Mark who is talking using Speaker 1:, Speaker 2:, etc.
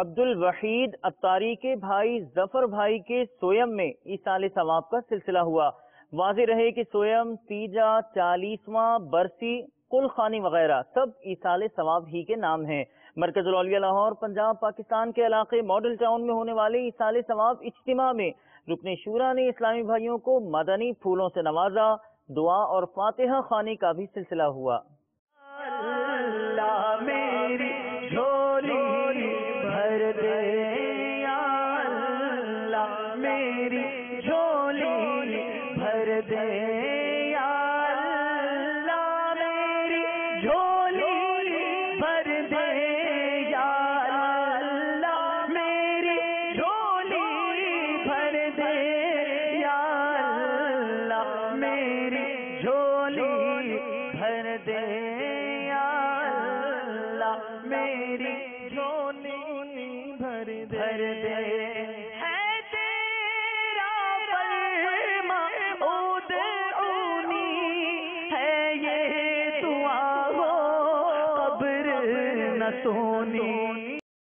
Speaker 1: عبد الوحید اتاری کے بھائی ظفر بھائی کے سویم میں ایصال ثواب کا سلسلہ ہوا۔ واضح رہے کہ سویم، تیجا، 40واں برسی، کل خانی وغیرہ سب ایصال ثواب ہی کے نام ہیں۔ مرکز الاولیاء لاہور، پنجاب، پاکستان کے علاقے ماڈل ٹاؤن میں ہونے والے ایصال ثواب اجتماع میں رکن شورا نے اسلامی بھائیوں کو مدنی پھولوں سے نوازا۔ دعا اور فاتحہ خوانی کا بھی سلسلہ ہوا۔
Speaker 2: اللہ میری جھولی بھر دے یا اللہ میری جھولی بھر دے یا اللہ میری جھولی بھر دے یا اللہ میری جھولی بھر دے یا اللہ میری جھولی بھر دے میری جھولی بھر دے ہے تیرا فرمان ادعونی ہے یہ دعا ہو قبر نہ سونی